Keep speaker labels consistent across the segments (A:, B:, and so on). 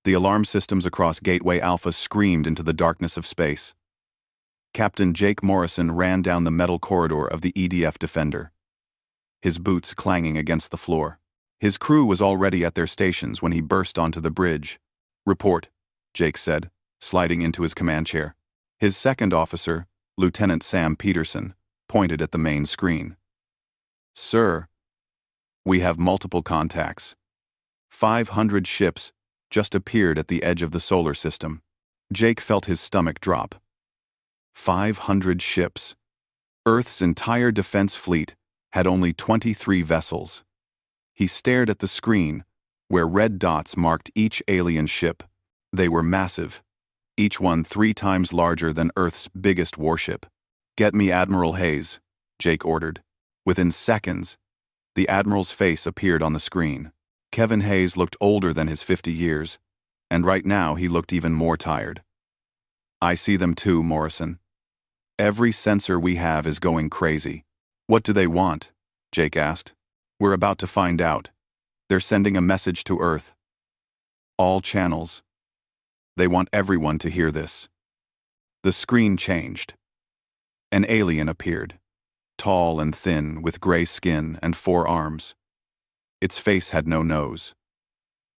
A: The alarm systems across Gateway Alpha screamed into the darkness of space. Captain Jake Morrison ran down the metal corridor of the EDF Defender, his boots clanging against the floor. His crew was already at their stations when he burst onto the bridge. "Report," Jake said, sliding into his command chair. His second officer, Lieutenant Sam Peterson, pointed at the main screen. "Sir, we have multiple contacts. 500 ships just appeared at the edge of the solar system." Jake felt his stomach drop. 500 ships. Earth's entire defense fleet had only 23 vessels. He stared at the screen, where red dots marked each alien ship. They were massive, each one 3 times larger than Earth's biggest warship. "Get me Admiral Hayes," Jake ordered. Within seconds, the Admiral's face appeared on the screen. Kevin Hayes looked older than his 50 years, and right now he looked even more tired. "I see them too, Morrison. Every sensor we have is going crazy." "What do they want?" Jake asked. "We're about to find out. They're sending a message to Earth. All channels. They want everyone to hear this." The screen changed. An alien appeared, tall and thin, with gray skin and 4 arms. Its face had no nose,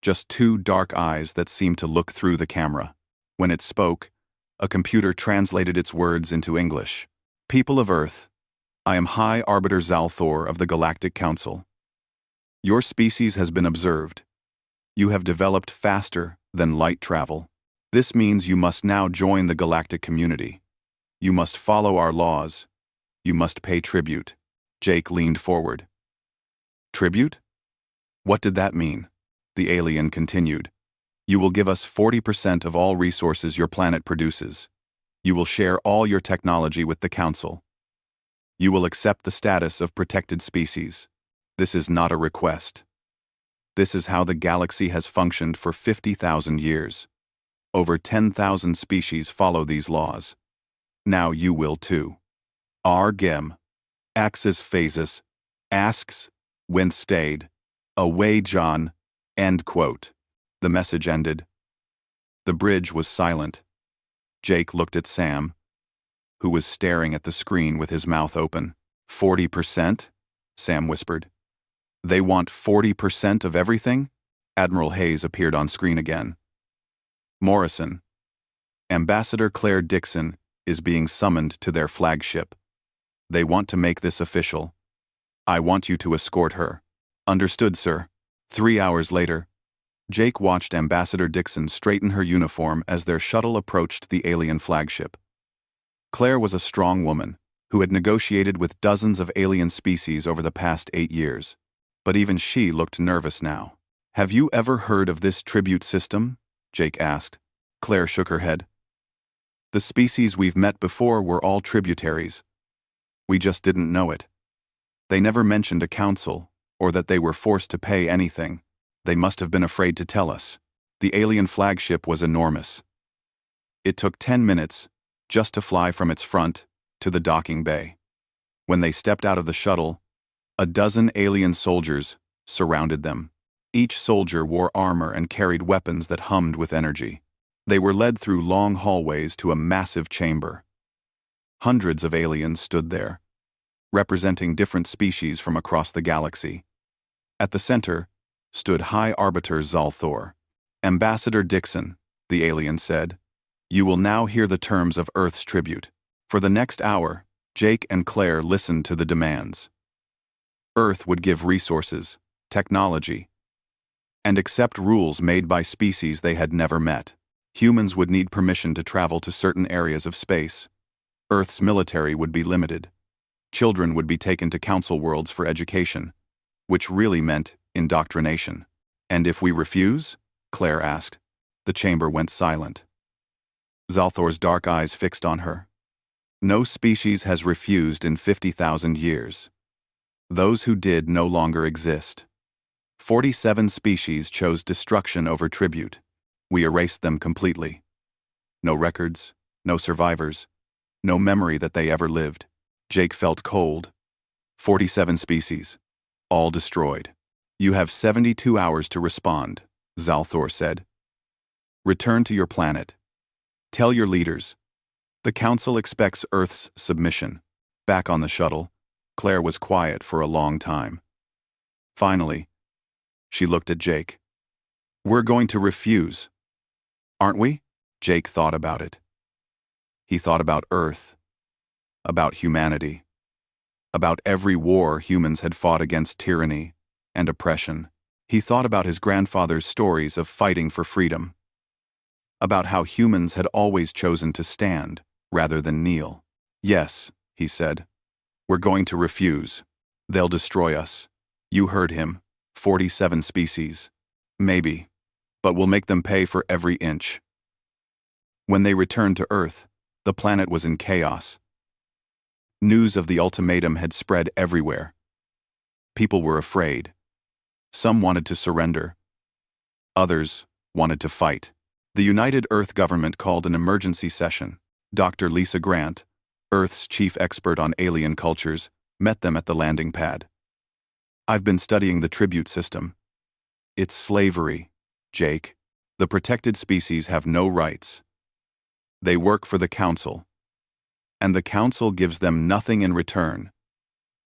A: just 2 dark eyes that seemed to look through the camera. When it spoke, a computer translated its words into English. "People of Earth, I am High Arbiter Zalthor of the Galactic Council. Your species has been observed. You have developed faster than light travel. This means you must now join the galactic community. You must follow our laws. You must pay tribute." Jake leaned forward. "Tribute? What did that mean?" The alien continued. "You will give us 40% of all resources your planet produces. You will share all your technology with the Council. You will accept the status of protected species. This is not a request. This is how the galaxy has functioned for 50,000 years. Over 10,000 species follow these laws. Now you will too. Argem, Axis Phasis, asks, when stayed, away John," end quote. The message ended. The bridge was silent. Jake looked at Sam, who was staring at the screen with his mouth open. 40%? Sam whispered. "They want 40% of everything?" Admiral Hayes appeared on screen again. "Morrison, Ambassador Claire Dixon is being summoned to their flagship. They want to make this official. I want you to escort her." "Understood, sir." 3 hours later, Jake watched Ambassador Dixon straighten her uniform as their shuttle approached the alien flagship. Claire was a strong woman who had negotiated with dozens of alien species over the past 8 years. But even she looked nervous now. "Have you ever heard of this tribute system?" Jake asked. Claire shook her head. "The species we've met before were all tributaries. We just didn't know it. They never mentioned a council, or that they were forced to pay anything. They must have been afraid to tell us." The alien flagship was enormous. It took 10 minutes just to fly from its front to the docking bay. When they stepped out of the shuttle, a dozen alien soldiers surrounded them. Each soldier wore armor and carried weapons that hummed with energy. They were led through long hallways to a massive chamber. Hundreds of aliens stood there, representing different species from across the galaxy. At the center stood High Arbiter Zalthor. "Ambassador Dixon," the alien said, "you will now hear the terms of Earth's tribute." For the next hour, Jake and Claire listened to the demands. Earth would give resources, technology, and accept rules made by species they had never met. Humans would need permission to travel to certain areas of space. Earth's military would be limited. Children would be taken to council worlds for education, which really meant indoctrination. "And if we refuse?" Claire asked. The chamber went silent. Zalthor's dark eyes fixed on her. "No species has refused in 50,000 years. Those who did no longer exist. 47 species chose destruction over tribute. We erased them completely. No records, no survivors, no memory that they ever lived." Jake felt cold. 47 species, all destroyed. "You have 72 hours to respond," Zalthor said. Return to your planet. Tell your leaders. The Council expects Earth's submission. Back on the shuttle, Claire was quiet for a long time. Finally, she looked at Jake. We're going to refuse. Aren't we? Jake thought about it. He thought about Earth, about humanity, about every war humans had fought against tyranny and oppression. He thought about his grandfather's stories of fighting for freedom, about how humans had always chosen to stand rather than kneel. Yes, he said, we're going to refuse. They'll destroy us. You heard him. 47 species. Maybe. But we'll make them pay for every inch. When they returned to Earth, the planet was in chaos. News of the ultimatum had spread everywhere. People were afraid. Some wanted to surrender. Others wanted to fight. The United Earth government called an emergency session. Dr. Lisa Grant, Earth's chief expert on alien cultures, met them at the landing pad. I've been studying the tribute system. It's slavery, Jake. The protected species have no rights. They work for the Council. And the Council gives them nothing in return,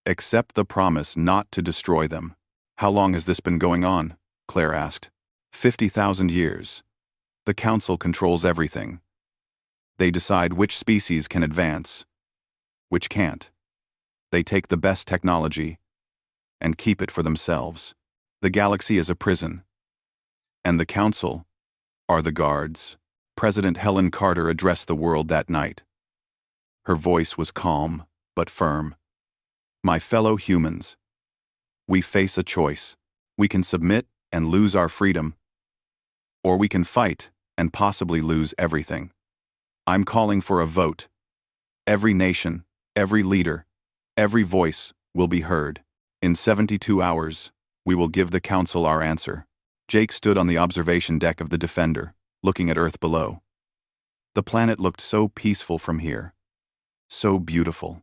A: except the promise not to destroy them. How long has this been going on? Claire asked. 50,000 years. The Council controls everything. They decide which species can advance, which can't. They take the best technology and keep it for themselves. The galaxy is a prison, and the Council are the guards. President Helen Carter addressed the world that night. Her voice was calm but firm. My fellow humans, we face a choice. We can submit and lose our freedom, or we can fight and possibly lose everything. I'm calling for a vote. Every nation, every leader, every voice will be heard. In 72 hours, we will give the Council our answer. Jake stood on the observation deck of the Defender, looking at Earth below. The planet looked so peaceful from here, so beautiful.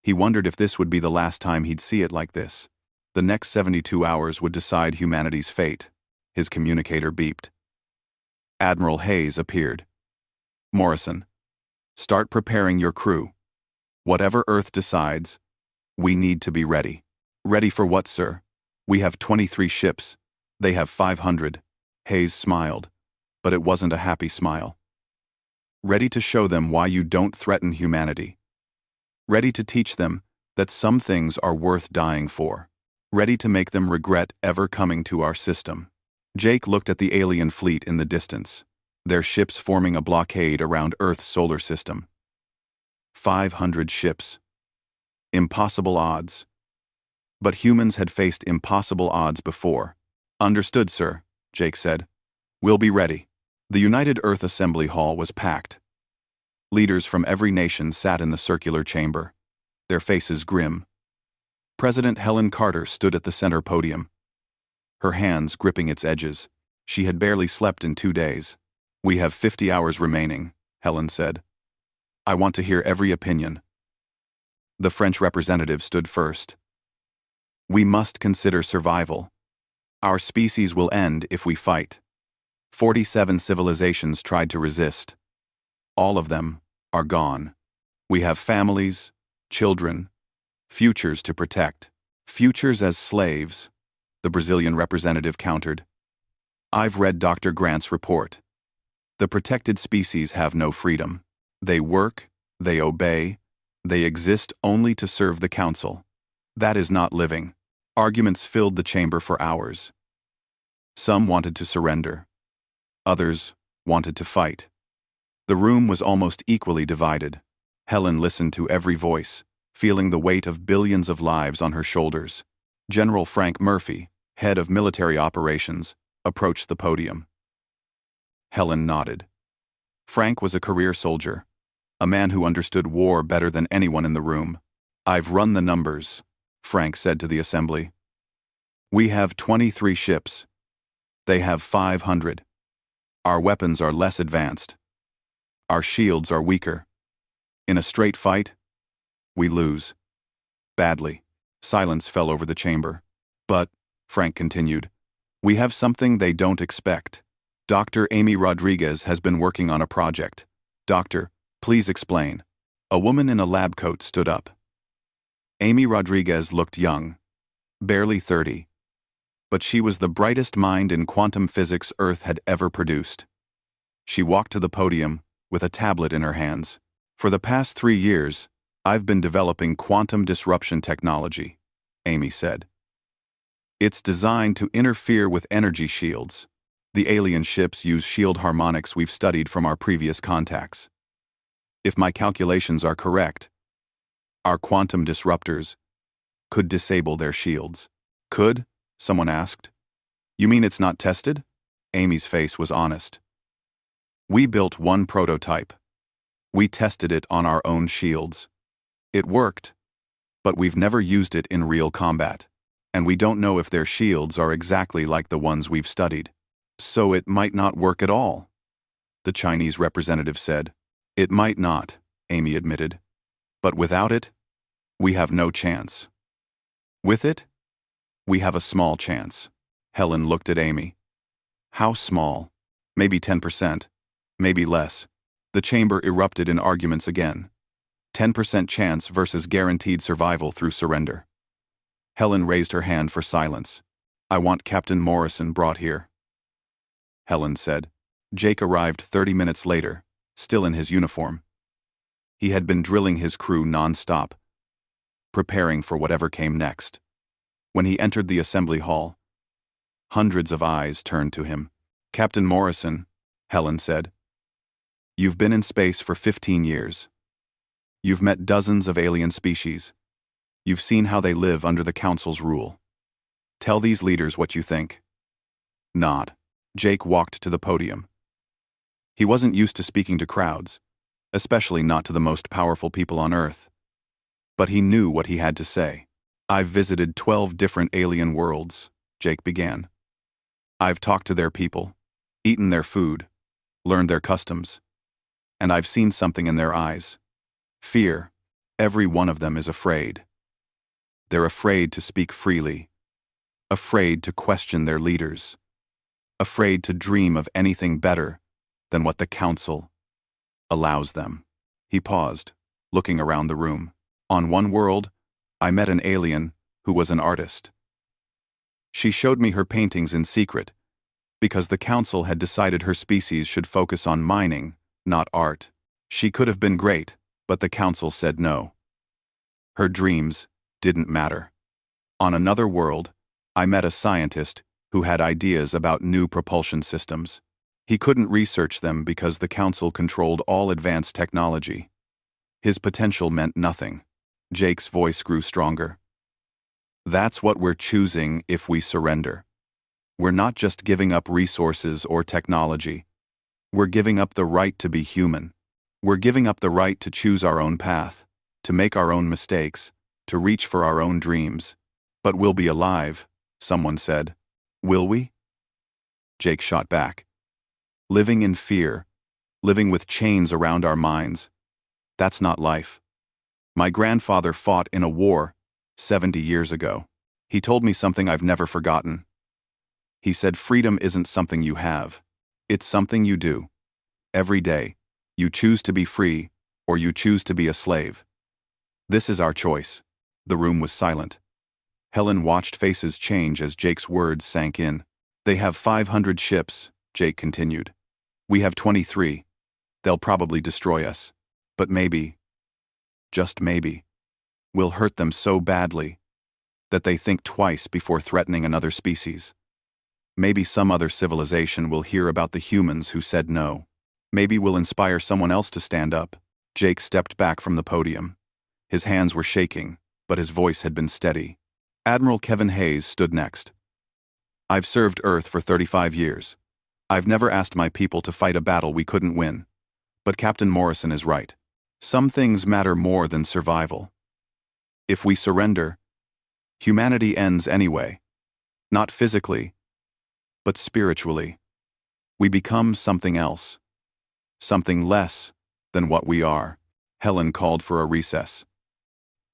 A: He wondered if this would be the last time he'd see it like this. The next 72 hours would decide humanity's fate. His communicator beeped. Admiral Hayes appeared. Morrison, start preparing your crew. Whatever Earth decides, we need to be ready. Ready for what, sir? We have 23 ships. They have 500. Hayes smiled, but it wasn't a happy smile. Ready to show them why you don't threaten humanity. Ready to teach them that some things are worth dying for. Ready to make them regret ever coming to our system. Jake looked at the alien fleet in the distance, their ships forming a blockade around Earth's solar system. 500 ships. Impossible odds. But humans had faced impossible odds before. Understood, sir, Jake said. We'll be ready. The United Earth Assembly Hall was packed. Leaders from every nation sat in the circular chamber, their faces grim. President Helen Carter stood at the center podium, her hands gripping its edges. She had barely slept in 2 days. We have 50 hours remaining, Helen said. I want to hear every opinion. The French representative stood first. We must consider survival. Our species will end if we fight. 47 civilizations tried to resist. All of them are gone. We have families, children, futures to protect. Futures as slaves, the Brazilian representative countered. I've read Dr. Grant's report. The protected species have no freedom. They work, they obey, they exist only to serve the Council. That is not living. Arguments filled the chamber for hours. Some wanted to surrender. Others wanted to fight. The room was almost equally divided. Helen listened to every voice, feeling the weight of billions of lives on her shoulders. General Frank Murphy, head of military operations, approached the podium. Helen nodded. Frank was a career soldier, a man who understood war better than anyone in the room. I've run the numbers, Frank said to the assembly. We have 23 ships. They have 500. Our weapons are less advanced. Our shields are weaker. In a straight fight, we lose. Badly. Silence fell over the chamber. But, Frank continued, we have something they don't expect. Dr. Amy Rodriguez has been working on a project. Doctor, please explain. A woman in a lab coat stood up. Amy Rodriguez looked young, barely 30. But she was the brightest mind in quantum physics Earth had ever produced. She walked to the podium with a tablet in her hands. For the past 3 years, I've been developing quantum disruption technology, Amy said. It's designed to interfere with energy shields. The alien ships use shield harmonics we've studied from our previous contacts. If my calculations are correct, our quantum disruptors could disable their shields. Could? Someone asked. You mean it's not tested? Amy's face was honest. We built one prototype. We tested it on our own shields. It worked, but we've never used it in real combat, and we don't know if their shields are exactly like the ones we've studied. So it might not work at all, the Chinese representative said. It might not, Amy admitted. But without it, we have no chance. With it, we have a small chance. Helen looked at Amy. How small? Maybe 10%. Maybe less. The chamber erupted in arguments again. 10% chance versus guaranteed survival through surrender. Helen raised her hand for silence. I want Captain Morrison brought here. Helen said. Jake arrived 30 minutes later, still in his uniform. He had been drilling his crew non-stop, preparing for whatever came next. When he entered the assembly hall, hundreds of eyes turned to him. Captain Morrison, Helen said. You've been in space for 15 years. You've met dozens of alien species. You've seen how they live under the Council's rule. Tell these leaders what you think. Nod. Jake walked to the podium. He wasn't used to speaking to crowds, especially not to the most powerful people on Earth. But he knew what he had to say. I've visited 12 different alien worlds, Jake began. I've talked to their people, eaten their food, learned their customs, and I've seen something in their eyes. Fear. Every one of them is afraid. They're afraid to speak freely, afraid to question their leaders, afraid to dream of anything better than what the Council allows them. He paused, looking around the room. On one world, I met an alien who was an artist. She showed me her paintings in secret, because the Council had decided her species should focus on mining, not art. She could have been great, but the Council said no. Her dreams didn't matter. On another world, I met a scientist who had ideas about new propulsion systems. He couldn't research them because the Council controlled all advanced technology. His potential meant nothing. Jake's voice grew stronger. That's what we're choosing if we surrender. We're not just giving up resources or technology. We're giving up the right to be human. We're giving up the right to choose our own path, to make our own mistakes, to reach for our own dreams. But we'll be alive, someone said. Will we? Jake shot back. Living in fear, living with chains around our minds, that's not life. My grandfather fought in a war 70 years ago. He told me something I've never forgotten. He said freedom isn't something you have. It's something you do. Every day, you choose to be free, or you choose to be a slave. This is our choice. The room was silent. Helen watched faces change as Jake's words sank in. They have 500 ships, Jake continued. We have 23. They'll probably destroy us. But maybe, just maybe, we'll hurt them so badly that they think twice before threatening another species. Maybe some other civilization will hear about the humans who said no. Maybe we'll inspire someone else to stand up. Jake stepped back from the podium. His hands were shaking, but his voice had been steady. Admiral Kevin Hayes stood next. I've served Earth for 35 years. I've never asked my people to fight a battle we couldn't win. But Captain Morrison is right. Some things matter more than survival. If we surrender, humanity ends anyway. Not physically, but spiritually. We become something else. Something less than what we are. Helen called for a recess.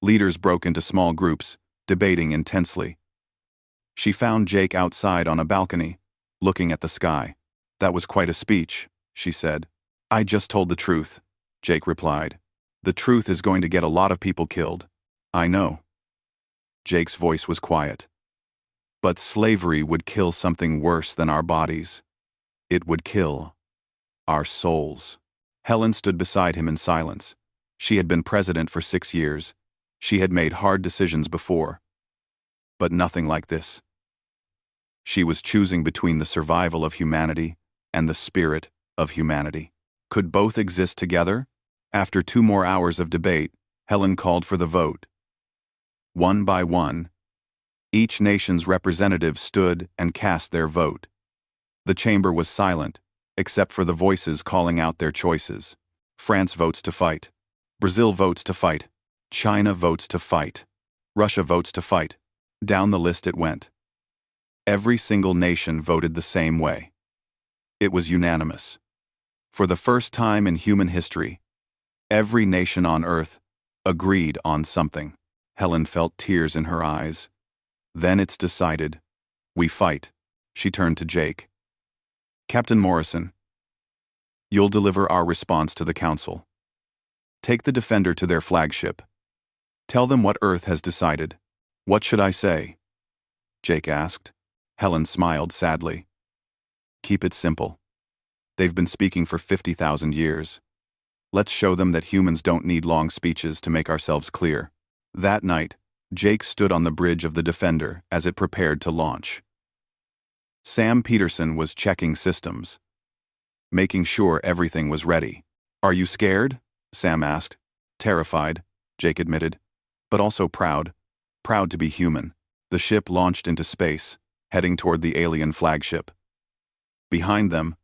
A: Leaders broke into small groups, debating intensely. She found Jake outside on a balcony, looking at the sky. That was quite a speech, she said. I just told the truth, Jake replied. The truth is going to get a lot of people killed. I know. Jake's voice was quiet. But slavery would kill something worse than our bodies. It would kill our souls. Helen stood beside him in silence. She had been president for 6 years. She had made hard decisions before. But nothing like this. She was choosing between the survival of humanity and the spirit of humanity. Could both exist together? After 2 more hours of debate, Helen called for the vote. One by one, each nation's representative stood and cast their vote. The chamber was silent, except for the voices calling out their choices. France votes to fight. Brazil votes to fight. China votes to fight. Russia votes to fight. Down the list it went. Every single nation voted the same way. It was unanimous. For the first time in human history, every nation on Earth agreed on something. Helen felt tears in her eyes. Then it's decided. We fight. She turned to Jake. Captain Morrison, you'll deliver our response to the Council. Take the Defender to their flagship. Tell them what Earth has decided. What should I say? Jake asked. Helen smiled sadly. Keep it simple. They've been speaking for 50,000 years. Let's show them that humans don't need long speeches to make ourselves clear. That night, Jake stood on the bridge of the Defender as it prepared to launch. Sam Peterson was checking systems, making sure everything was ready. Are you scared? Sam asked. Terrified, Jake admitted, but also proud. Proud to be human. The ship launched into space, heading toward the alien flagship. Behind them,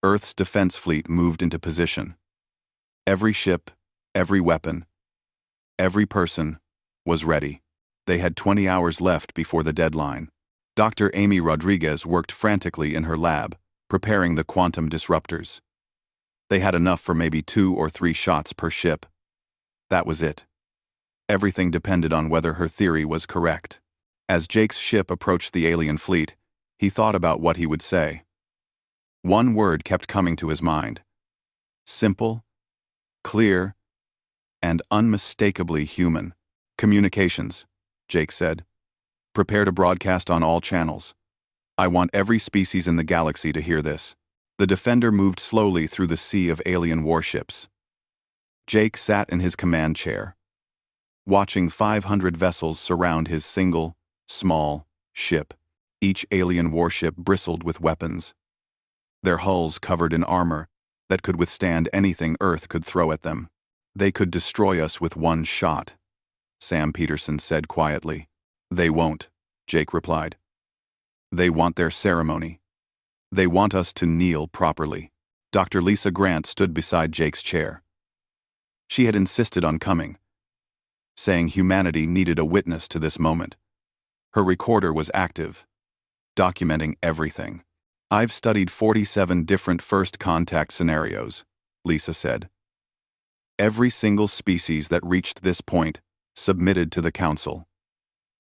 A: Earth's defense fleet moved into position. Every ship, every weapon, every person was ready. They had 20 hours left before the deadline. Dr. Amy Rodriguez worked frantically in her lab, preparing the quantum disruptors. They had enough for maybe 2 or 3 shots per ship. That was it. Everything depended on whether her theory was correct. As Jake's ship approached the alien fleet, he thought about what he would say. One word kept coming to his mind. Simple, clear, and unmistakably human. Communications, Jake said. Prepare to broadcast on all channels. I want every species in the galaxy to hear this. The Defender moved slowly through the sea of alien warships. Jake sat in his command chair, watching 500 vessels surround his single, small ship. Each alien warship bristled with weapons, their hulls covered in armor that could withstand anything Earth could throw at them. They could destroy us with one shot, Sam Peterson said quietly. They won't, Jake replied. They want their ceremony. They want us to kneel properly. Dr. Lisa Grant stood beside Jake's chair. She had insisted on coming, saying humanity needed a witness to this moment. Her recorder was active, documenting everything. I've studied 47 different first contact scenarios, Lisa said. Every single species that reached this point submitted to the Council.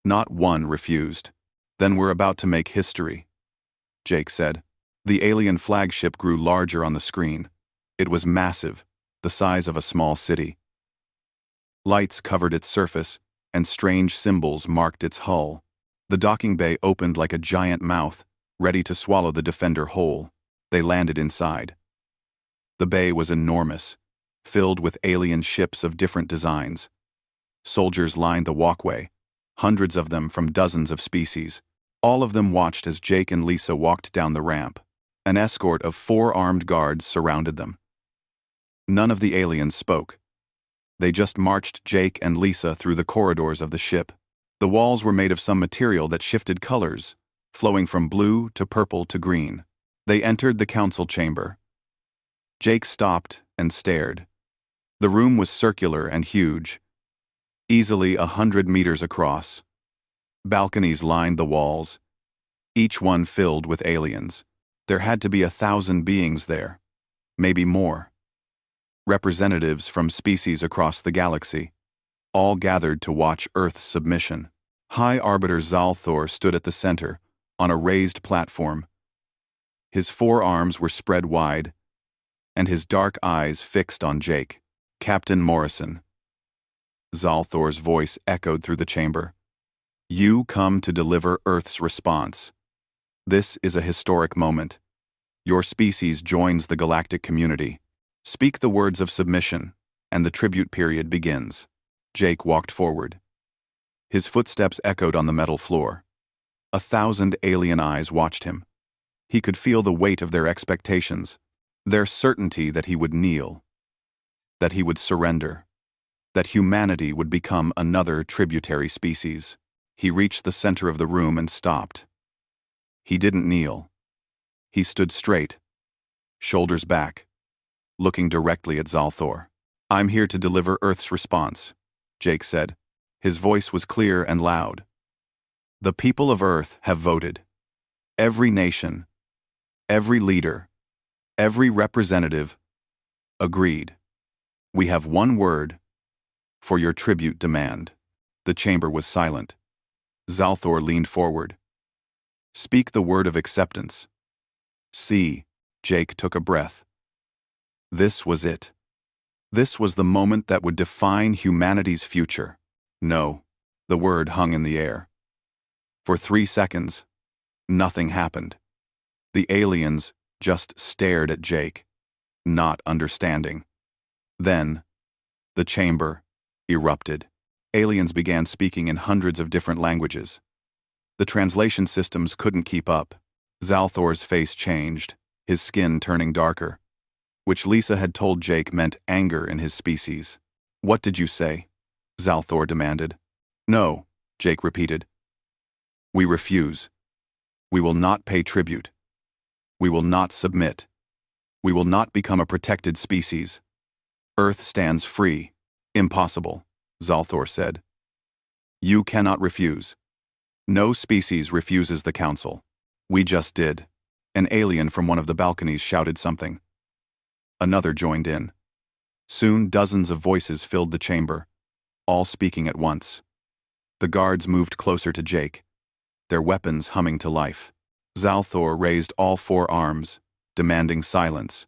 A: Not one refused. Then we're about to make history, Jake said. The alien flagship grew larger on the screen. It was massive, the size of a small city. Lights covered its surface, and strange symbols marked its hull. The docking bay opened like a giant mouth, ready to swallow the Defender whole. They landed inside. The bay was enormous, filled with alien ships of different designs. Soldiers lined the walkway, hundreds of them from dozens of species. All of them watched as Jake and Lisa walked down the ramp. An escort of 4 armed guards surrounded them. None of the aliens spoke. They just marched Jake and Lisa through the corridors of the ship. The walls were made of some material that shifted colors, flowing from blue to purple to green. They entered the council chamber. Jake stopped and stared. The room was circular and huge, easily 100 meters across. Balconies lined the walls, each one filled with aliens. There had to be 1,000 beings there, maybe more. Representatives from species across the galaxy, all gathered to watch Earth's submission. High Arbiter Zalthor stood at the center, on a raised platform. His forearms were spread wide, and his dark eyes fixed on Jake. "Captain Morrison." Zalthor's voice echoed through the chamber. "You come to deliver Earth's response. This is a historic moment. Your species joins the galactic community. Speak the words of submission, and the tribute period begins." Jake walked forward. His footsteps echoed on the metal floor. 1,000 alien eyes watched him. He could feel the weight of their expectations, their certainty that he would kneel, that he would surrender, that humanity would become another tributary species. He reached the center of the room and stopped. He didn't kneel. He stood straight, shoulders back, looking directly at Zalthor. "I'm here to deliver Earth's response," Jake said. His voice was clear and loud. "The people of Earth have voted. Every nation, every leader, every representative agreed. We have one word for your tribute demand." The chamber was silent. Zalthor leaned forward. "Speak the word of acceptance." "See." Jake took a breath. This was it. This was the moment that would define humanity's future. "No." The word hung in the air. For 3 seconds, nothing happened. The aliens just stared at Jake, not understanding. Then, the chamber erupted. Aliens began speaking in hundreds of different languages. The translation systems couldn't keep up. Zalthor's face changed, his skin turning darker, which Lisa had told Jake meant anger in his species. "What did you say?" Zalthor demanded. "No," Jake repeated. "We refuse. We will not pay tribute. We will not submit. We will not become a protected species. Earth stands free." "Impossible," Zalthor said. "You cannot refuse. No species refuses the council. We just did." An alien from one of the balconies shouted something. Another joined in. Soon dozens of voices filled the chamber, all speaking at once. The guards moved closer to Jake, their weapons humming to life. Zalthor raised all 4 arms, demanding silence.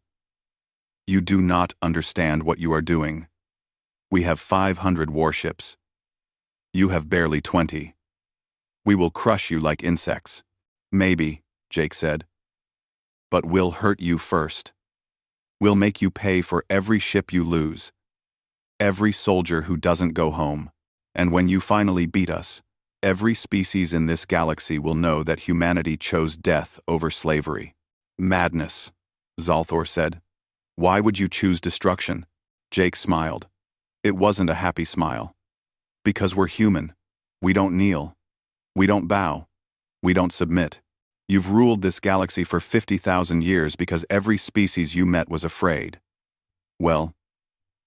A: "You do not understand what you are doing. We have 500 warships. You have barely 20. We will crush you like insects." "Maybe," Jake said. "But we'll hurt you first. We'll make you pay for every ship you lose, every soldier who doesn't go home. And when you finally beat us, every species in this galaxy will know that humanity chose death over slavery." "Madness," Zalthor said. "Why would you choose destruction?" Jake smiled. It wasn't a happy smile. "Because we're human. We don't kneel. We don't bow. We don't submit. You've ruled this galaxy for 50,000 years because every species you met was afraid. Well,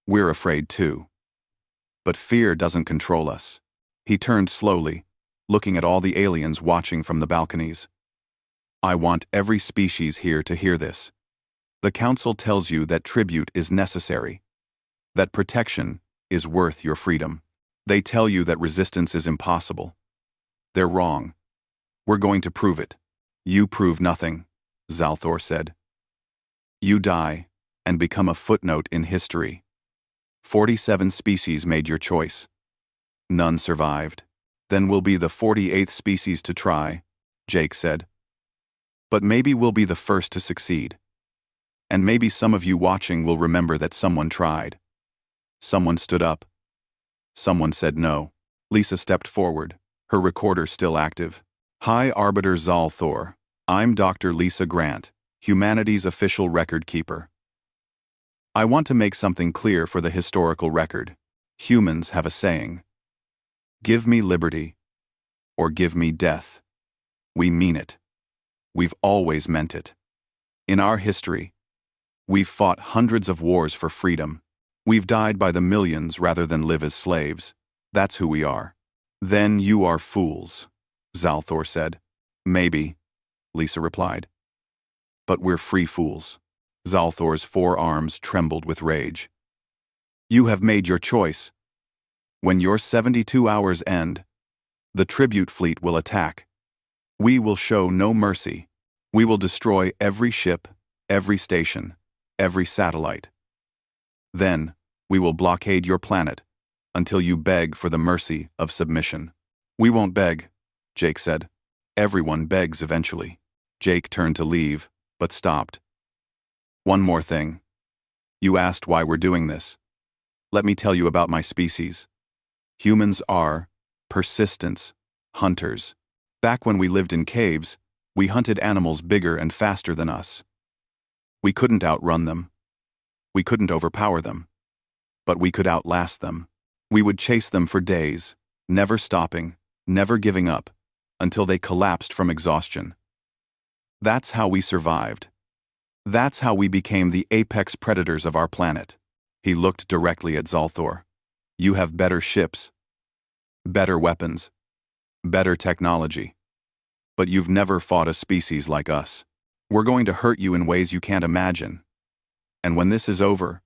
A: we're afraid too. But fear doesn't control us." He turned slowly, looking at all the aliens watching from the balconies. "I want every species here to hear this. The Council tells you that tribute is necessary, that protection is worth your freedom. They tell you that resistance is impossible. They're wrong. We're going to prove it." "You prove nothing," Zalthor said. "You die and become a footnote in history. 47 species made your choice. None survived. Then we'll be the 48th species to try," Jake said. "But maybe we'll be the first to succeed. And maybe some of you watching will remember that someone tried. Someone stood up. Someone said no." Lisa stepped forward, her recorder still active. "High Arbiter Zalthor, I'm Dr. Lisa Grant, humanity's official record keeper. I want to make something clear for the historical record. Humans have a saying. Give me liberty, or give me death. We mean it. We've always meant it. In our history, we've fought hundreds of wars for freedom. We've died by the millions rather than live as slaves. That's who we are." "Then you are fools," Zalthor said. "Maybe," Lisa replied. "But we're free fools." Zalthor's 4 arms trembled with rage. "You have made your choice. When your 72 hours end, the tribute fleet will attack. We will show no mercy. We will destroy every ship, every station, every satellite. Then, we will blockade your planet until you beg for the mercy of submission. We won't beg, Jake said. Everyone begs eventually. Jake turned to leave, but stopped. One more thing. You asked why we're doing this. Let me tell you about my species. Humans are persistence hunters. Back when we lived in caves, we hunted animals bigger and faster than us. We couldn't outrun them. We couldn't overpower them. But we could outlast them. We would chase them for days, never stopping, never giving up, until they collapsed from exhaustion. That's how we survived. That's how we became the apex predators of our planet. He looked directly at Zalthor. You have better ships, better weapons, better technology. But you've never fought a species like us. We're going to hurt you in ways you can't imagine. And when this is over,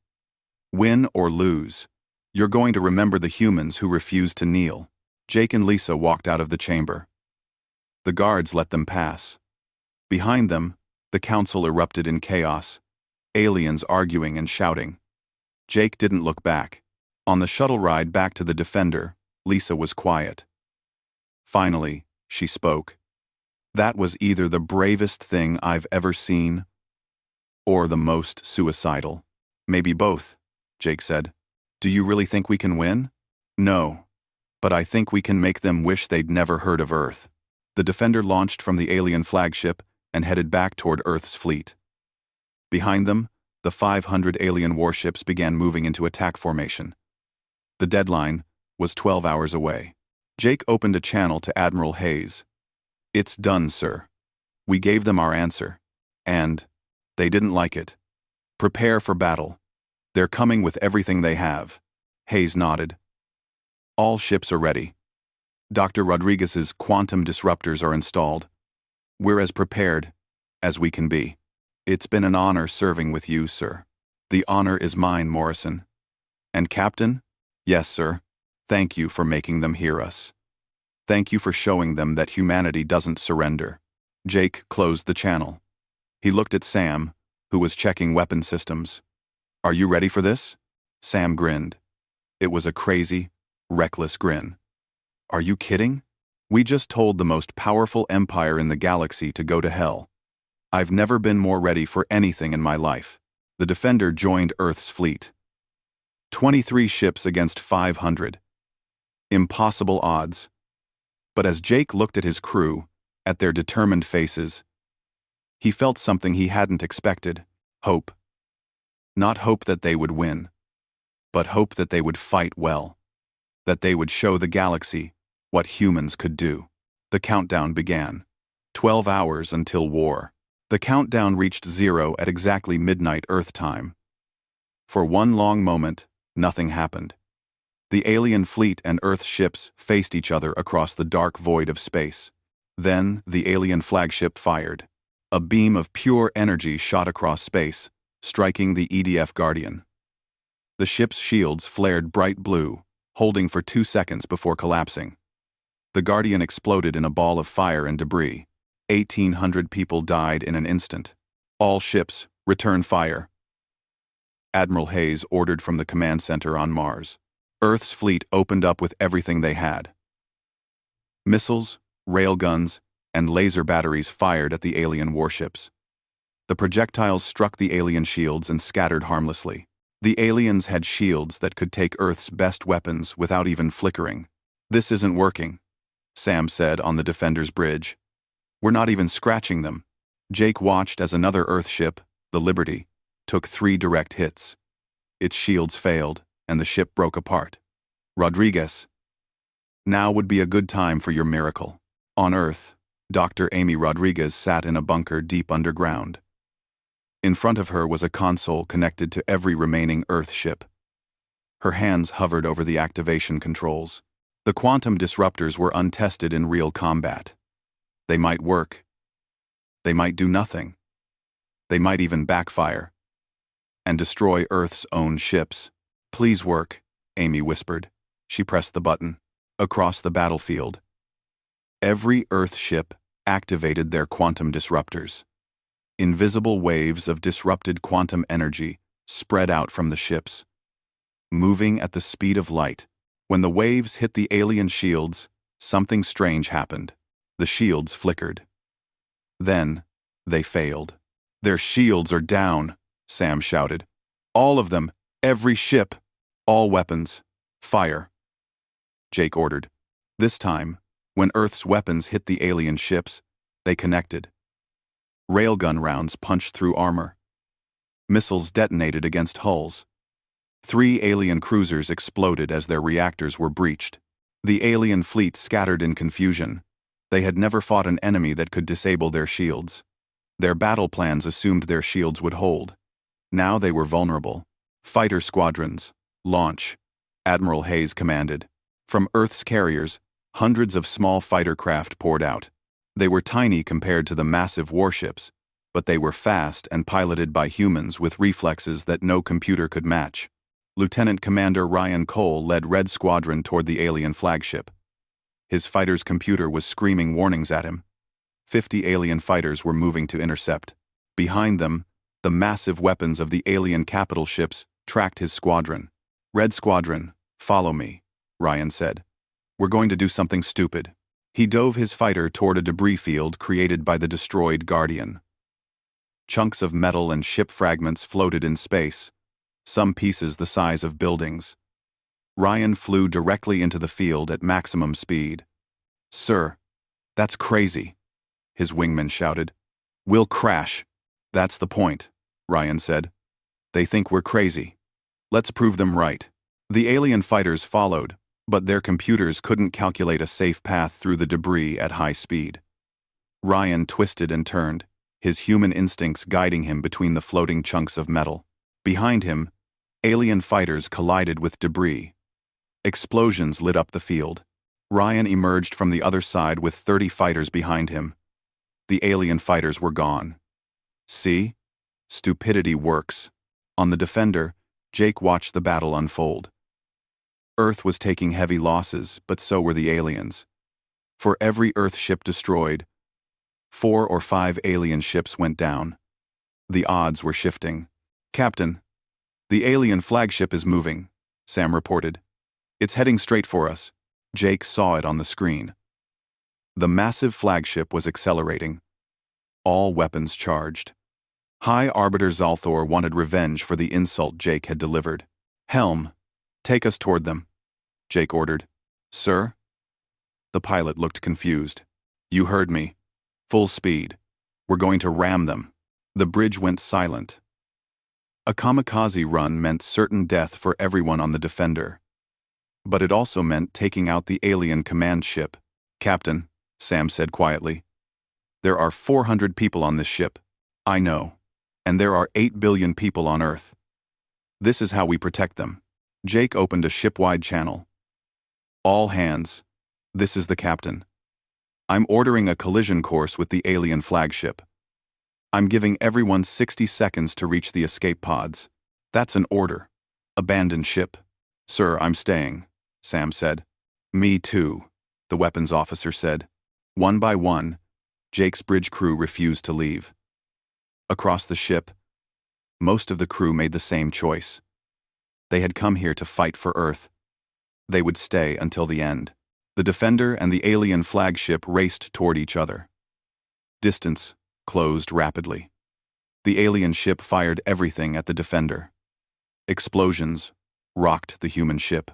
A: win or lose, you're going to remember the humans who refused to kneel. Jake and Lisa walked out of the chamber. The guards let them pass. Behind them, the council erupted in chaos, aliens arguing and shouting. Jake didn't look back. On the shuttle ride back to the Defender, Lisa was quiet. Finally, she spoke. That was either the bravest thing I've ever seen, or the most suicidal. Maybe both, Jake said. Do you really think we can win? No. But I think we can make them wish they'd never heard of Earth. The Defender launched from the alien flagship and headed back toward Earth's fleet. Behind them, the 500 alien warships began moving into attack formation. The deadline was 12 hours away. Jake opened a channel to Admiral Hayes. It's done, sir. We gave them our answer. And they didn't like it. Prepare for battle. They're coming with everything they have. Hayes nodded. All ships are ready. Dr. Rodriguez's quantum disruptors are installed. We're as prepared as we can be. It's been an honor serving with you, sir. The honor is mine, Morrison. And Captain? Yes, sir. Thank you for making them hear us. Thank you for showing them that humanity doesn't surrender. Jake closed the channel. He looked at Sam, who was checking weapon systems. Are you ready for this? Sam grinned. It was a crazy, reckless grin. Are you kidding? We just told the most powerful empire in the galaxy to go to hell. I've never been more ready for anything in my life. The Defender joined Earth's fleet. 23 ships against 500. Impossible odds. But as Jake looked at his crew, at their determined faces, he felt something he hadn't expected. Hope. Not hope that they would win, but hope that they would fight well. That they would show the galaxy what humans could do. The countdown began. 12 hours until war. The countdown reached 0 at exactly midnight Earth time. For one long moment, nothing happened. The alien fleet and Earth ships faced each other across the dark void of space. Then, the alien flagship fired. A beam of pure energy shot across space, striking the EDF Guardian. The ship's shields flared bright blue, holding for 2 seconds before collapsing. The Guardian exploded in a ball of fire and debris. 1,800 people died in an instant. All ships, return fire. Admiral Hayes ordered from the command center on Mars. Earth's fleet opened up with everything they had. Missiles, railguns, and laser batteries fired at the alien warships. The projectiles struck the alien shields and scattered harmlessly. The aliens had shields that could take Earth's best weapons without even flickering. This isn't working, Sam said on the Defender's bridge. We're not even scratching them. Jake watched as another Earth ship, the Liberty, took 3 direct hits. Its shields failed, and the ship broke apart. Rodriguez. Now would be a good time for your miracle. On Earth, Dr. Amy Rodriguez sat in a bunker deep underground. In front of her was a console connected to every remaining Earth ship. Her hands hovered over the activation controls. The quantum disruptors were untested in real combat. They might work. They might do nothing. They might even backfire and destroy Earth's own ships. Please work, Amy whispered. She pressed the button. Across the battlefield, every Earth ship activated their quantum disruptors. Invisible waves of disrupted quantum energy spread out from the ships, moving at the speed of light. When the waves hit the alien shields, something strange happened. The shields flickered. Then, they failed. "Their shields are down," Sam shouted. "All of them, every ship, all weapons, fire," Jake ordered. This time, when Earth's weapons hit the alien ships, they connected. Railgun rounds punched through armor. Missiles detonated against hulls. 3 alien cruisers exploded as their reactors were breached. The alien fleet scattered in confusion. They had never fought an enemy that could disable their shields. Their battle plans assumed their shields would hold. Now they were vulnerable. "Fighter squadrons, launch," Admiral Hayes commanded. From Earth's carriers, hundreds of small fighter craft poured out. They were tiny compared to the massive warships, but they were fast and piloted by humans with reflexes that no computer could match. Lieutenant Commander Ryan Cole led Red Squadron toward the alien flagship. His fighter's computer was screaming warnings at him. 50 alien fighters were moving to intercept. Behind them, the massive weapons of the alien capital ships tracked his squadron. "Red Squadron, follow me," Ryan said. "We're going to do something stupid." He dove his fighter toward a debris field created by the destroyed Guardian. Chunks of metal and ship fragments floated in space, some pieces the size of buildings. Ryan flew directly into the field at maximum speed. "Sir, that's crazy," his wingman shouted. "We'll crash." "That's the point," Ryan said. "They think we're crazy. Let's prove them right." The alien fighters followed, but their computers couldn't calculate a safe path through the debris at high speed. Ryan twisted and turned, his human instincts guiding him between the floating chunks of metal. Behind him, alien fighters collided with debris. Explosions lit up the field. Ryan emerged from the other side with 30 fighters behind him. The alien fighters were gone. "See? Stupidity works." On the Defender, Jake watched the battle unfold. Earth was taking heavy losses, but so were the aliens. For every Earth ship destroyed, 4 or 5 alien ships went down. The odds were shifting. "Captain, the alien flagship is moving," Sam reported. "It's heading straight for us." Jake saw it on the screen. The massive flagship was accelerating. All weapons charged. High Arbiter Zalthor wanted revenge for the insult Jake had delivered. "Helm, take us toward them," Jake ordered. "Sir?" The pilot looked confused. "You heard me. Full speed. We're going to ram them." The bridge went silent. A kamikaze run meant certain death for everyone on the Defender. But it also meant taking out the alien command ship. "Captain," Sam said quietly, "there are 400 people on this ship. I know. And there are 8 billion people on Earth. This is how we protect them." Jake opened a ship-wide channel. "All hands. This is the captain. I'm ordering a collision course with the alien flagship. I'm giving everyone 60 seconds to reach the escape pods. That's an order. Abandon ship." "Sir, I'm staying," Sam said. "Me too," the weapons officer said. One by one, Jake's bridge crew refused to leave. Across the ship, most of the crew made the same choice. They had come here to fight for Earth. They would stay until the end. The Defender and the alien flagship raced toward each other. Distance closed rapidly. The alien ship fired everything at the Defender. Explosions rocked the human ship.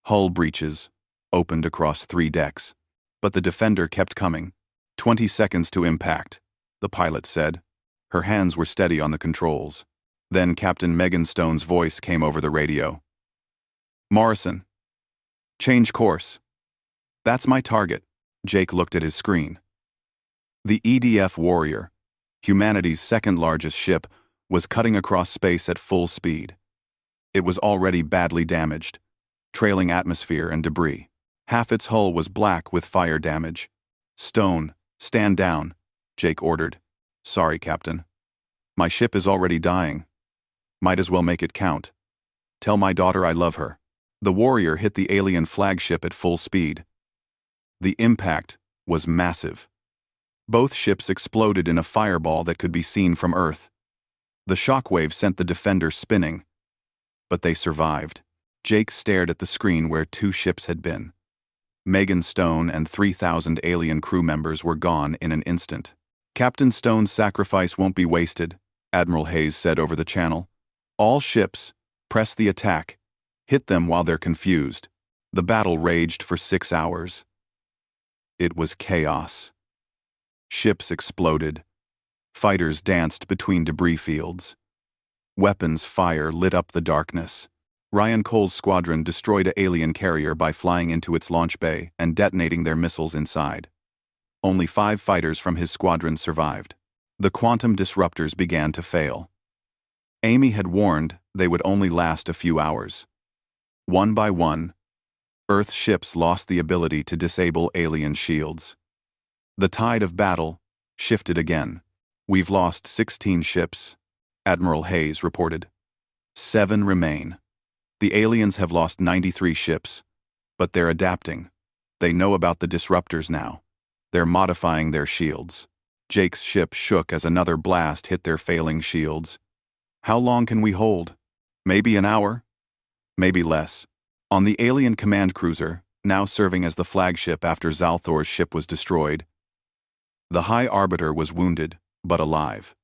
A: Hull breaches opened across 3 decks. But the Defender kept coming. 20 seconds to impact, the pilot said. Her hands were steady on the controls. Then Captain Megan Stone's voice came over the radio. "Morrison, change course." "That's my target." Jake looked at his screen. The EDF Warrior, humanity's second-largest ship, was cutting across space at full speed. It was already badly damaged, trailing atmosphere and debris. Half its hull was black with fire damage. "Stone, stand down," Jake ordered. "Sorry, Captain. My ship is already dying. Might as well make it count. Tell my daughter I love her." The Warrior hit the alien flagship at full speed. The impact was massive. Both ships exploded in a fireball that could be seen from Earth. The shockwave sent the Defender spinning, but they survived. Jake stared at the screen where 2 ships had been. Megan Stone and 3,000 alien crew members were gone in an instant. "Captain Stone's sacrifice won't be wasted," Admiral Hayes said over the channel. "All ships, press the attack. Hit them while they're confused." The battle raged for 6 hours. It was chaos. Ships exploded. Fighters danced between debris fields. Weapons fire lit up the darkness. Ryan Cole's squadron destroyed an alien carrier by flying into its launch bay and detonating their missiles inside. Only 5 fighters from his squadron survived. The quantum disruptors began to fail. Amy had warned they would only last a few hours. One by one, Earth ships lost the ability to disable alien shields. The tide of battle shifted again. "We've lost 16 ships," Admiral Hayes reported. 7 remain. The aliens have lost 93 ships, but they're adapting. They know about the disruptors now. They're modifying their shields. Jake's ship shook as another blast hit their failing shields. "How long can we hold? Maybe an hour? Maybe less." On the alien command cruiser, now serving as the flagship after Zalthor's ship was destroyed, the High Arbiter was wounded, but alive.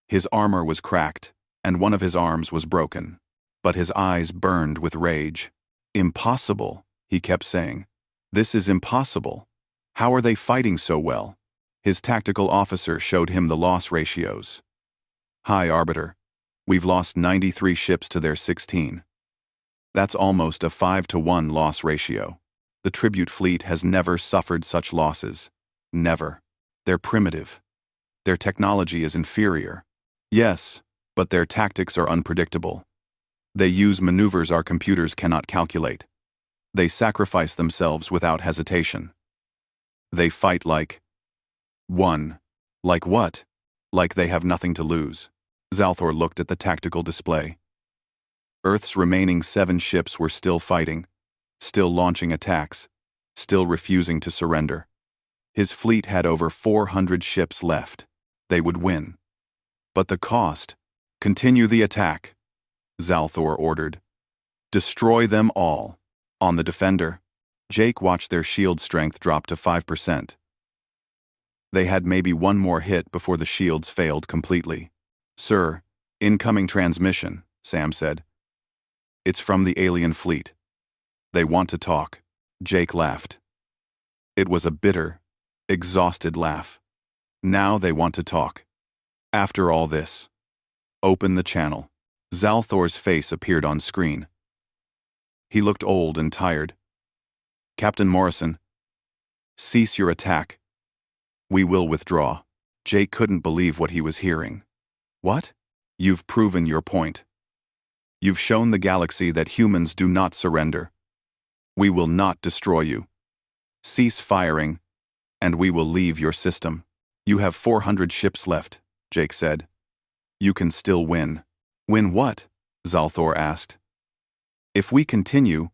A: His armor was cracked, and one of his arms was broken. But his eyes burned with rage. "Impossible," he kept saying. "This is impossible. How are they fighting so well?" His tactical officer showed him the loss ratios. "High Arbiter, we've lost 93 ships to their 16. That's almost a 5-to-1 loss ratio. The tribute fleet has never suffered such losses. Never. They're primitive. Their technology is inferior. Yes, but their tactics are unpredictable. They use maneuvers our computers cannot calculate. They sacrifice themselves without hesitation. They fight like... one. Like what? Like they have nothing to lose." Zalthor looked at the tactical display. Earth's remaining 7 ships were still fighting, still launching attacks, still refusing to surrender. His fleet had over 400 ships left. They would win. But the cost... "Continue the attack," Zalthor ordered. "Destroy them all." On the Defender, Jake watched their shield strength drop to 5%. They had maybe one more hit before the shields failed completely. "Sir, incoming transmission," Sam said. "It's from the alien fleet. They want to talk." Jake laughed. It was a bitter, exhausted laugh. Now they want to talk. After all this. Open the channel. Zalthor's face appeared on screen. He looked old and tired. "Captain Morrison, cease your attack. We will withdraw." Jake couldn't believe what he was hearing. "What?" "You've proven your point. You've shown the galaxy that humans do not surrender. We will not destroy you. Cease firing, and we will leave your system." "You have 400 ships left," Jake said. "You can still win." "Win what?" Zalthor asked. "If we continue,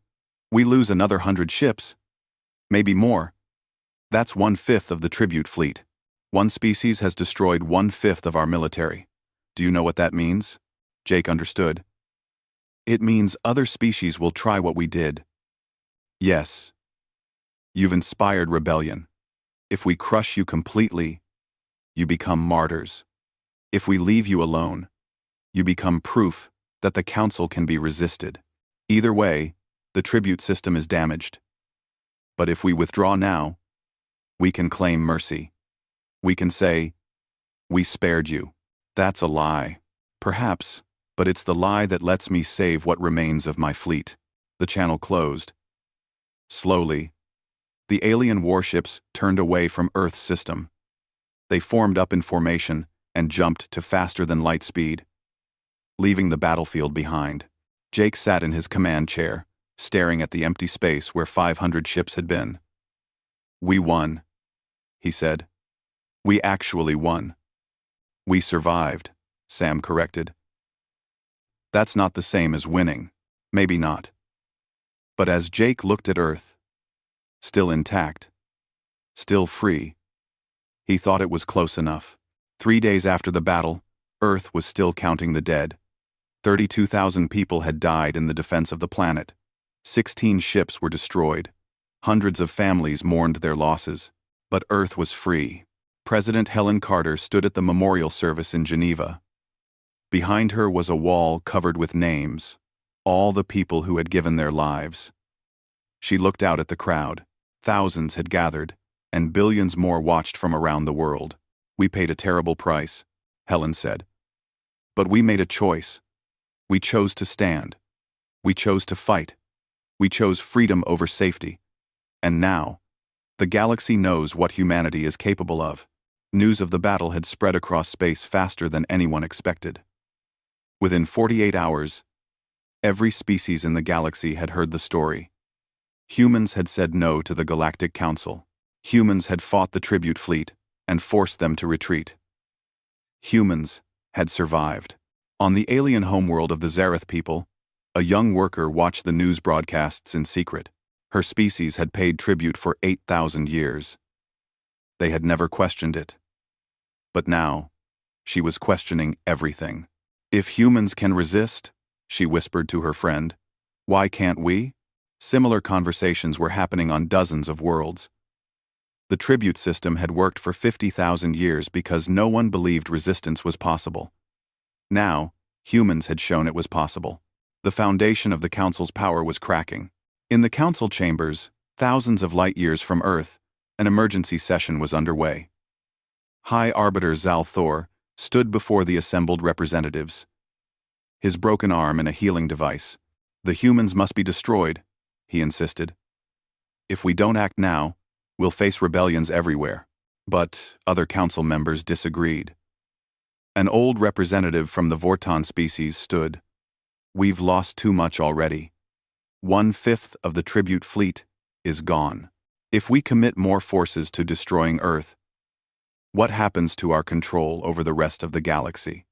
A: we lose another 100 ships. Maybe more. That's 1/5 of the tribute fleet. One species has destroyed 1/5 of our military. Do you know what that means?" Jake understood. "It means other species will try what we did." "Yes. You've inspired rebellion. If we crush you completely, you become martyrs. If we leave you alone, you become proof that the Council can be resisted. Either way, the tribute system is damaged. But if we withdraw now, we can claim mercy. We can say, 'We spared you.' That's a lie. Perhaps, but it's the lie that lets me save what remains of my fleet." The channel closed. Slowly, the alien warships turned away from Earth's system. They formed up in formation and jumped to faster-than-light speed, leaving the battlefield behind. Jake sat in his command chair, staring at the empty space where 500 ships had been. "We won," he said. "We actually won." "We survived," Sam corrected. "That's not the same as winning." "Maybe not." But as Jake looked at Earth, still intact, still free, He thought it was close enough. 3 days after the battle, Earth was still counting the dead. 32,000 people had died in the defense of the planet. 16 ships were destroyed. Hundreds of families mourned their losses. But Earth was free. President Helen Carter stood at the memorial service in Geneva. Behind her was a wall covered with names, all the people who had given their lives. She looked out at the crowd. Thousands had gathered, and billions more watched from around the world. "We paid a terrible price," Helen said. "But we made a choice. We chose to stand. We chose to fight. We chose freedom over safety. And now, the galaxy knows what humanity is capable of." News of the battle had spread across space faster than anyone expected. Within 48 hours, every species in the galaxy had heard the story. Humans had said no to the Galactic Council. Humans had fought the tribute fleet and forced them to retreat. Humans had survived. On the alien homeworld of the Zareth people, a young worker watched the news broadcasts in secret. Her species had paid tribute for 8,000 years. They had never questioned it. But now, she was questioning everything. "If humans can resist," she whispered to her friend, "why can't we?" Similar conversations were happening on dozens of worlds. The tribute system had worked for 50,000 years because no one believed resistance was possible. Now, humans had shown it was possible. The foundation of the Council's power was cracking. In the Council chambers, thousands of light years from Earth, an emergency session was underway. High Arbiter Zal Thor stood before the assembled representatives, his broken arm in a healing device. "The humans must be destroyed," he insisted. "If we don't act now, we'll face rebellions everywhere." But other council members disagreed. An old representative from the Vorton species stood. "We've lost too much already. 1/5 of the tribute fleet is gone. If we commit more forces to destroying Earth, what happens to our control over the rest of the galaxy?"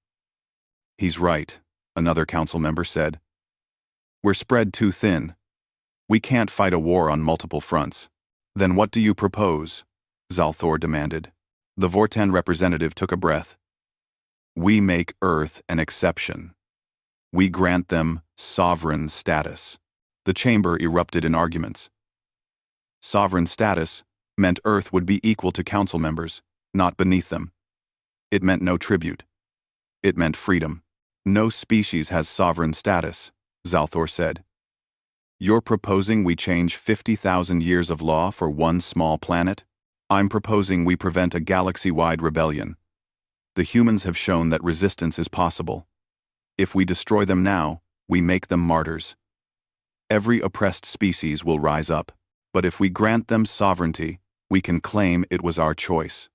A: "He's right," another council member said. "We're spread too thin. We can't fight a war on multiple fronts." "Then what do you propose?" Zalthor demanded. The Vorten representative took a breath. "We make Earth an exception. We grant them sovereign status." The chamber erupted in arguments. Sovereign status meant Earth would be equal to council members, not beneath them. It meant no tribute. It meant freedom. "No species has sovereign status," Zalthor said. "You're proposing we change 50,000 years of law for one small planet? I'm proposing we prevent a galaxy-wide rebellion. The humans have shown that resistance is possible. If we destroy them now, we make them martyrs. Every oppressed species will rise up, but if we grant them sovereignty, we can claim it was our choice.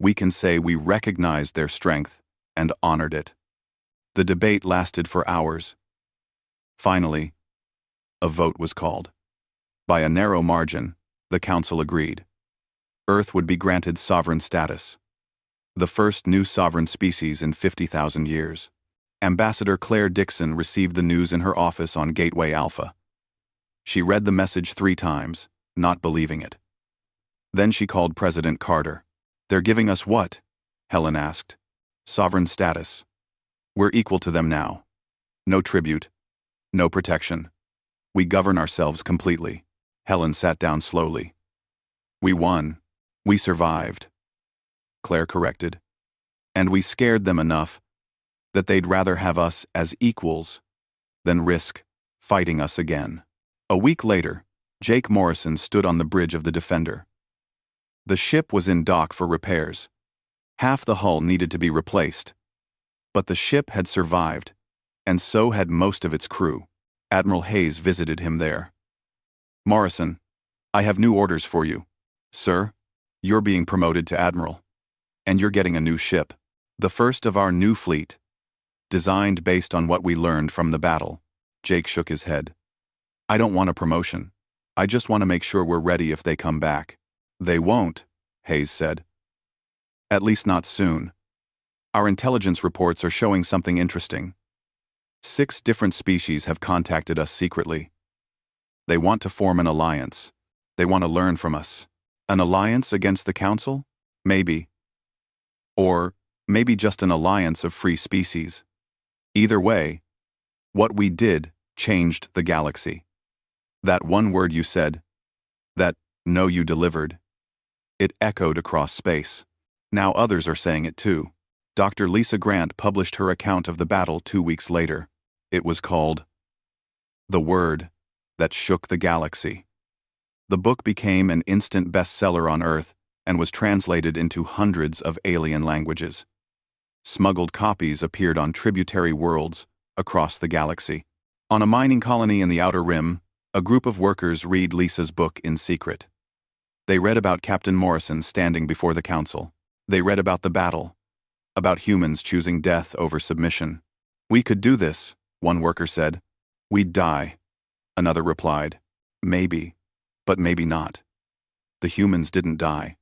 A: We can say we recognized their strength and honored it." The debate lasted for hours. Finally, a vote was called. By a narrow margin, the council agreed. Earth would be granted sovereign status, the first new sovereign species in 50,000 years. Ambassador Claire Dixon received the news in her office on Gateway Alpha. She read the message 3 times, not believing it. Then she called President Carter. "They're giving us what?" Helen asked. "Sovereign status. We're equal to them now. No tribute. No protection. We govern ourselves completely." Helen sat down slowly. "We won. We survived," Claire corrected. "And we scared them enough that they'd rather have us as equals than risk fighting us again." A week later, Jake Morrison stood on the bridge of the Defender. The ship was in dock for repairs. Half the hull needed to be replaced. But the ship had survived, and so had most of its crew. Admiral Hayes visited him there. "Morrison, I have new orders for you." "Sir, you're being promoted to Admiral. And you're getting a new ship. The first of our new fleet. Designed based on what we learned from the battle." Jake shook his head. "I don't want a promotion. I just want to make sure we're ready if they come back." "They won't," Hayes said. "At least not soon. Our intelligence reports are showing something interesting. 6 different species have contacted us secretly. They want to form an alliance. They want to learn from us." "An alliance against the Council?" Maybe. Or maybe just an alliance of free species. Either way, what we did changed the galaxy. That one word you said, that "no" you delivered, it echoed across space. Now others are saying it too. Dr. Lisa Grant published her account of the battle 2 weeks later. It was called "The Word That Shook the Galaxy." The book became an instant bestseller on Earth and was translated into hundreds of alien languages. Smuggled copies appeared on tributary worlds across the galaxy. On a mining colony in the Outer Rim, a group of workers read Lisa's book in secret. They read about Captain Morrison standing before the council. They read about the battle, about humans choosing death over submission. "We could do this," one worker said. "We'd die." Another replied, "Maybe, but maybe not." The humans didn't die.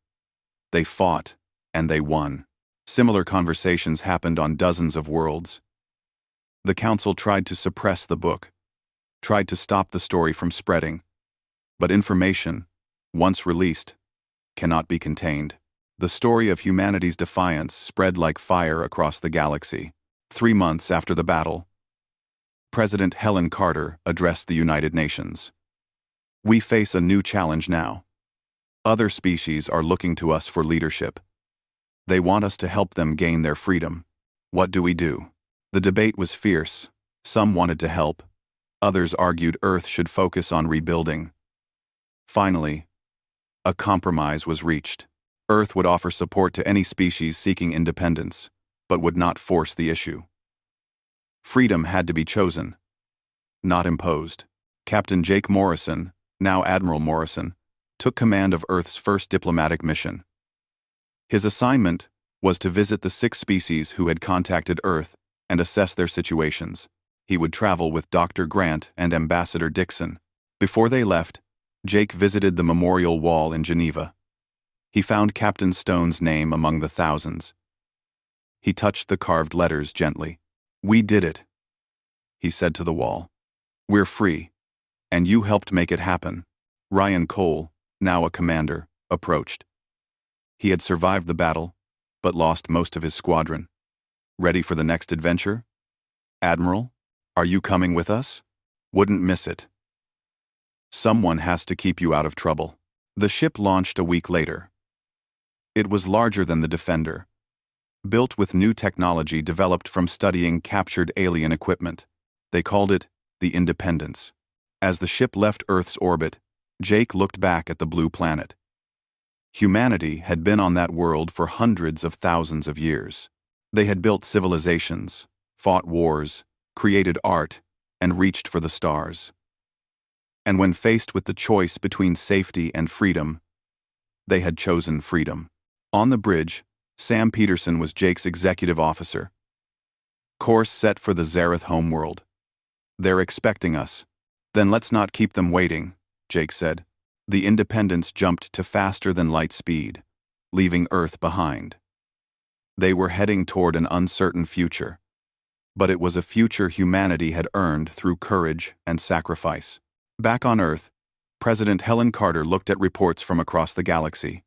A: They fought, and they won. Similar conversations happened on dozens of worlds. The council tried to suppress the book, tried to stop the story from spreading. But information, once released, cannot be contained. The story of humanity's defiance spread like fire across the galaxy. 3 months after the battle, President Helen Carter addressed the United Nations. "We face a new challenge now. Other species are looking to us for leadership. They want us to help them gain their freedom. What do we do?" The debate was fierce. Some wanted to help. Others argued Earth should focus on rebuilding. Finally, a compromise was reached. Earth would offer support to any species seeking independence, but would not force the issue. Freedom had to be chosen, not imposed. Captain Jake Morrison, now Admiral Morrison, took command of Earth's first diplomatic mission. His assignment was to visit the 6 species who had contacted Earth and assess their situations. He would travel with Dr. Grant and Ambassador Dixon. Before they left, Jake visited the memorial wall in Geneva. He found Captain Stone's name among the thousands. He touched the carved letters gently. "We did it," he said to the wall. "We're free, and you helped make it happen." Ryan Cole, now a commander, approached. He had survived the battle, but lost most of his squadron. "Ready for the next adventure? Admiral, are you coming with us? Wouldn't miss it. Someone has to keep you out of trouble." The ship launched a week later. It was larger than the Defender, built with new technology developed from studying captured alien equipment. They called it the Independence. As the ship left Earth's orbit, Jake looked back at the blue planet. Humanity had been on that world for hundreds of thousands of years. They had built civilizations, fought wars, created art, and reached for the stars. And when faced with the choice between safety and freedom, they had chosen freedom. On the bridge, Sam Peterson was Jake's executive officer. "Course set for the Zareth homeworld. They're expecting us." "Then let's not keep them waiting," Jake said. The Independence jumped to faster than light speed, leaving Earth behind. They were heading toward an uncertain future, but it was a future humanity had earned through courage and sacrifice. Back on Earth, President Helen Carter looked at reports from across the galaxy.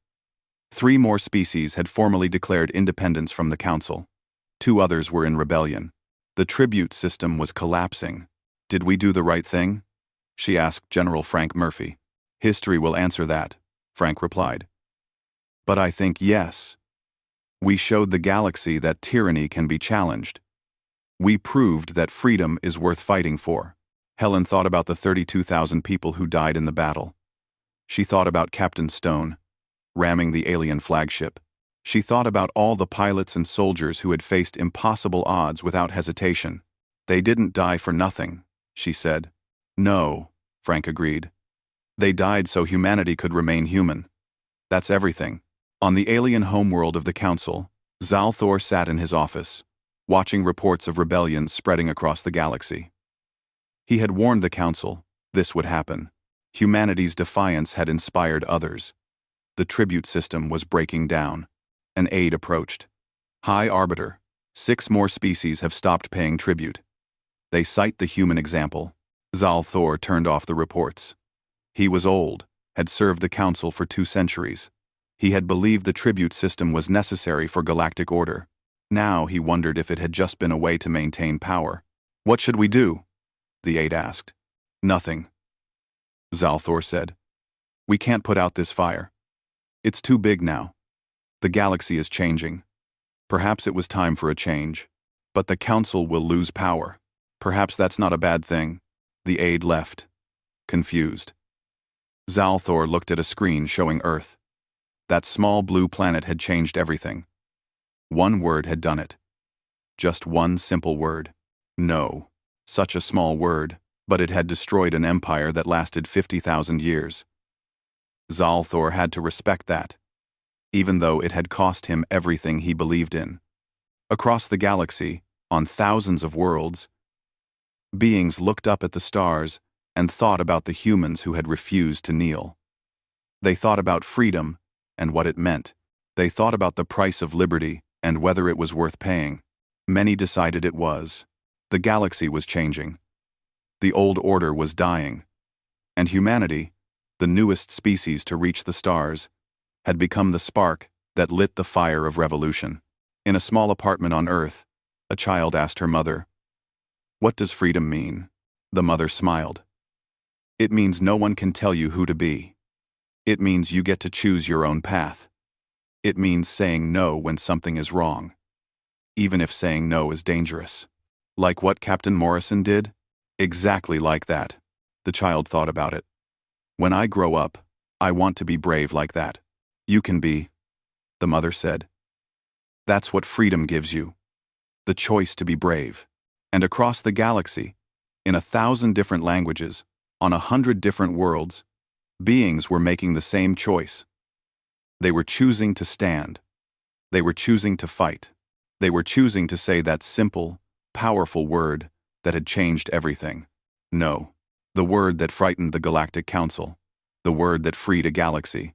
A: 3 more species had formally declared independence from the Council. 2 others were in rebellion. The tribute system was collapsing. "Did we do the right thing?" she asked General Frank Murphy. "History will answer that," Frank replied. "But I think yes. We showed the galaxy that tyranny can be challenged. We proved that freedom is worth fighting for." Helen thought about the 32,000 people who died in the battle. She thought about Captain Stone, ramming the alien flagship. She thought about all the pilots and soldiers who had faced impossible odds without hesitation. "They didn't die for nothing," she said. "No," Frank agreed. "They died so humanity could remain human. That's everything." On the alien homeworld of the Council, Zalthor sat in his office, watching reports of rebellions spreading across the galaxy. He had warned the Council this would happen. Humanity's defiance had inspired others. The tribute system was breaking down. An aide approached. "High Arbiter, 6 more species have stopped paying tribute. They cite the human example." Zalthor turned off the reports. He was old, had served the Council for 2 centuries. He had believed the tribute system was necessary for galactic order. Now he wondered if it had just been a way to maintain power. "What should we do?" the aide asked. "Nothing," Zalthor said. "We can't put out this fire. It's too big now. The galaxy is changing. Perhaps it was time for a change. But the Council will lose power. Perhaps that's not a bad thing." The aide left, confused. Zalthor looked at a screen showing Earth. That small blue planet had changed everything. One word had done it. Just one simple word. No. Such a small word, but it had destroyed an empire that lasted 50,000 years. Zalthor had to respect that, even though it had cost him everything he believed in. Across the galaxy, on thousands of worlds, beings looked up at the stars and thought about the humans who had refused to kneel. They thought about freedom and what it meant. They thought about the price of liberty and whether it was worth paying. Many decided it was. The galaxy was changing. The old order was dying. And humanity, the newest species to reach the stars, had become the spark that lit the fire of revolution. In a small apartment on Earth, a child asked her mother, "What does freedom mean?" The mother smiled. "It means no one can tell you who to be. It means you get to choose your own path. It means saying no when something is wrong, even if saying no is dangerous." Like what Captain Morrison did? Exactly like that. The child thought about it. "When I grow up, I want to be brave like that." "You can be," the mother said. "That's what freedom gives you. The choice to be brave." And across the galaxy, in 1,000 different languages, on 100 different worlds, beings were making the same choice. They were choosing to stand. They were choosing to fight. They were choosing to say that simple, powerful word that had changed everything. No. The word that frightened the Galactic Council. The word that freed a galaxy.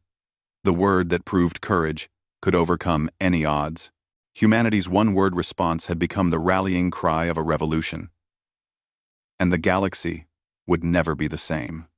A: The word that proved courage could overcome any odds. Humanity's one-word response had become the rallying cry of a revolution. And the galaxy would never be the same.